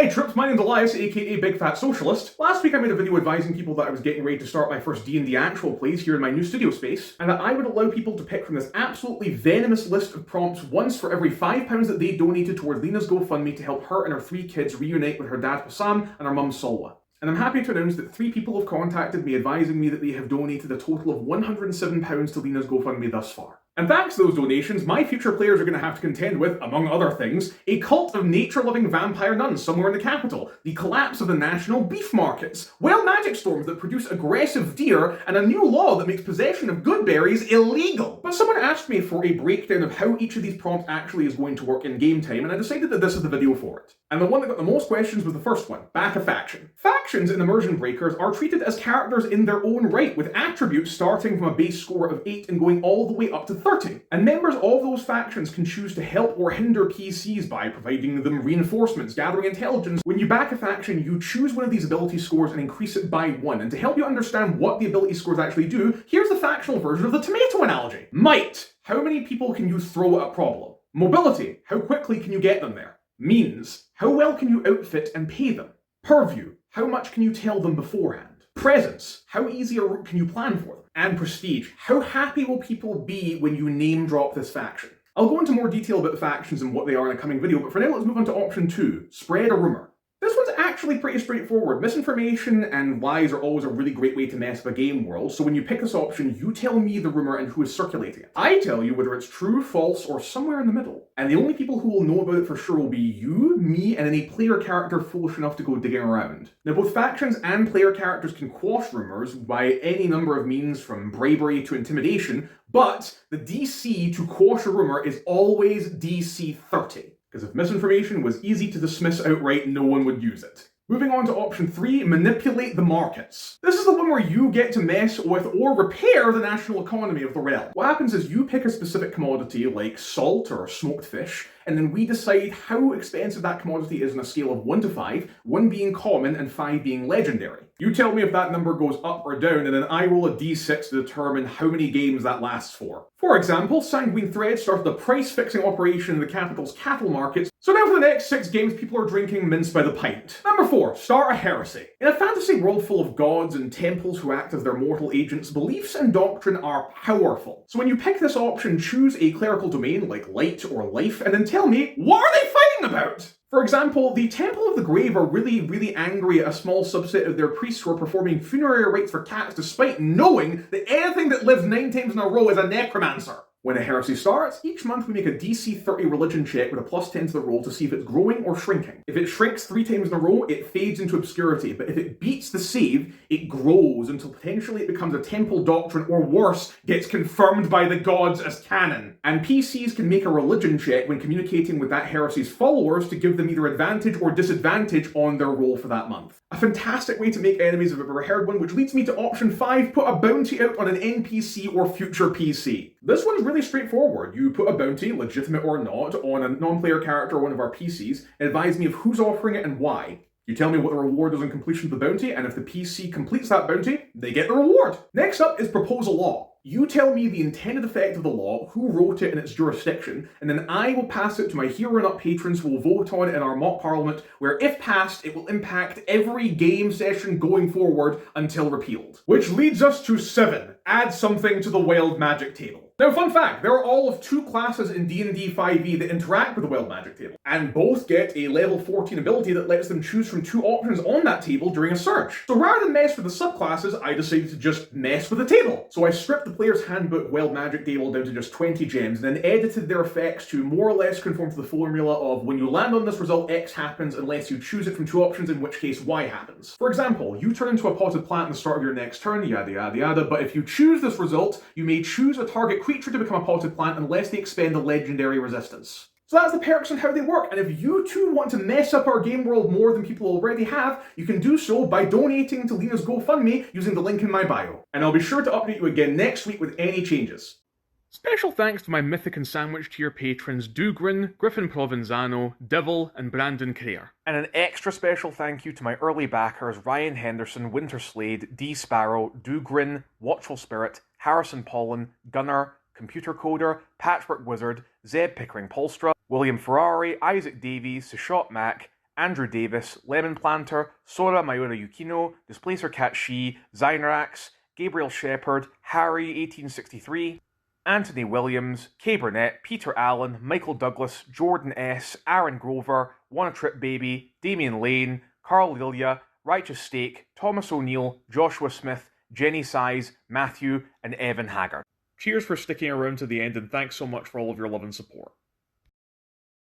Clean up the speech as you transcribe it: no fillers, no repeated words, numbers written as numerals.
Hi troops, my name's Elias, aka Big Fat Socialist. Last week I made a video advising people that I was getting ready to start my first D&D actual plays here in my new studio space, and that I would allow people to pick from this absolutely venomous list of prompts once for every £5 that they donated towards Lena's GoFundMe to help her and her 3 kids reunite with her dad Bassam and her mum Salwa. And I'm happy to announce that 3 people have contacted me advising me that they have donated a total of £107 to Lena's GoFundMe thus far. And thanks to those donations, my future players are going to have to contend with, among other things, a cult of nature-loving vampire nuns somewhere in the capital, the collapse of the national beef markets, wild magic storms that produce aggressive deer, and a new law that makes possession of good berries illegal. But someone asked me for a breakdown of how each of these prompts actually is going to work in game time, and I decided that this is the video for it. And the one that got the most questions was the first one, back a faction. Factions in Immersion Breakers are treated as characters in their own right, with attributes starting from a base score of 8 and going all the way up to 30. And members of those factions can choose to help or hinder PCs by providing them reinforcements, gathering intelligence. When you back a faction, you choose one of these ability scores and increase it by 1. And to help you understand what the ability scores actually do, here's the factional version of the tomato analogy. Might. How many people can you throw at a problem? Mobility. How quickly can you get them there? Means. How well can you outfit and pay them? Purview. How much can you tell them beforehand? Presence. How easy a route can you plan for them? And prestige. How happy will people be when you name drop this faction? I'll go into more detail about the factions and what they are in a coming video, but for now let's move on to option 2, spread a rumour. This one's actually pretty straightforward. Misinformation and lies are always a really great way to mess with a game world, so when you pick this option, you tell me the rumour and who is circulating it. I tell you whether it's true, false, or somewhere in the middle. And the only people who will know about it for sure will be you, me, and any player character foolish enough to go digging around. Now, both factions and player characters can quash rumours by any number of means, from bribery to intimidation, but the DC to quash a rumour is always DC 30. Because if misinformation was easy to dismiss outright, no one would use it. Moving on to option 3, manipulate the markets. This is the one where you get to mess with or repair the national economy of the realm. What happens is you pick a specific commodity like salt or smoked fish, and then we decide how expensive that commodity is on a scale of 1 to 5, 1 being common and 5 being legendary. You tell me if that number goes up or down, and then I roll a d6 to determine how many games that lasts for. For example, Sanguine Thread started a price-fixing operation in the capital's cattle markets, so now for the next 6 games people are drinking mince by the pint. Number 4, start a heresy. In a fantasy world full of gods and temples who act as their mortal agents, beliefs and doctrine are powerful. So when you pick this option, choose a clerical domain like light or life, and then tell me, what are they fighting about? For example, the Temple of the Grave are really angry at a small subset of their priests who are performing funerary rites for cats despite knowing that anything that lives 9 times in a row is a necromancer. When a heresy starts, each month we make a DC 30 religion check with a +10 to the roll to see if it's growing or shrinking. If it shrinks 3 times in a row, it fades into obscurity, but if it beats the save, it grows until potentially it becomes a temple doctrine, or worse, gets confirmed by the gods as canon. And PCs can make a religion check when communicating with that heresy's followers to give them either advantage or disadvantage on their roll for that month. A fantastic way to make enemies if I've ever heard one, which leads me to option 5, put a bounty out on an NPC or future PC. This one's really straightforward. You put a bounty, legitimate or not, on a non-player character or one of our PCs, and advise me of who's offering it and why. You tell me what the reward is on completion of the bounty, and if the PC completes that bounty, they get the reward. Next up is propose a law. You tell me the intended effect of the law, who wrote it in its jurisdiction, and then I will pass it to my Hero and Up patrons who will vote on it in our mock parliament, where if passed, it will impact every game session going forward until repealed. Which leads us to 7. Add something to the wild magic table. Now, fun fact, there are all of 2 classes in D&D 5e that interact with the wild magic table, and both get a level 14 ability that lets them choose from 2 options on that table during a search. So rather than mess with the subclasses, I decided to just mess with the table. So I stripped the player's handbook wild magic table down to just 20 gems, and then edited their effects to more or less conform to the formula of when you land on this result, X happens unless you choose it from 2 options, in which case Y happens. For example, you turn into a potted plant at the start of your next turn, yada yada yada, but if you choose this result, you may choose a target creature to become a potted plant unless they expend a legendary resistance. So that's the perks and how they work, and if you too want to mess up our game world more than people already have, you can do so by donating to Lena's GoFundMe using the link in my bio. And I'll be sure to update you again next week with any changes. Special thanks to my Mythic and Sandwich tier patrons Dugrin, Griffin Provenzano, Devil, and Brandon Creer. And an extra special thank you to my early backers Ryan Henderson, Winterslade, D Sparrow, Dugrin, Watchful Spirit, Harrison Pollen, Gunnar, Computer Coder, Patchwork Wizard, Zeb Pickering Polstra, William Ferrari, Isaac Davies, Sushot Mack, Andrew Davis, Lemon Planter, Sora Mayura Yukino, Displacer Cat Shi, Zynorax, Gabriel Shepherd, Harry 1863, Anthony Williams, Kay Burnett, Peter Allen, Michael Douglas, Jordan S., Aaron Grover, Wanna Trip Baby, Damian Lane, Carl Lilia, Righteous Steak, Thomas O'Neill, Joshua Smith, Jenny Size, Matthew, and Evan Haggard. Cheers for sticking around to the end, and thanks so much for all of your love and support.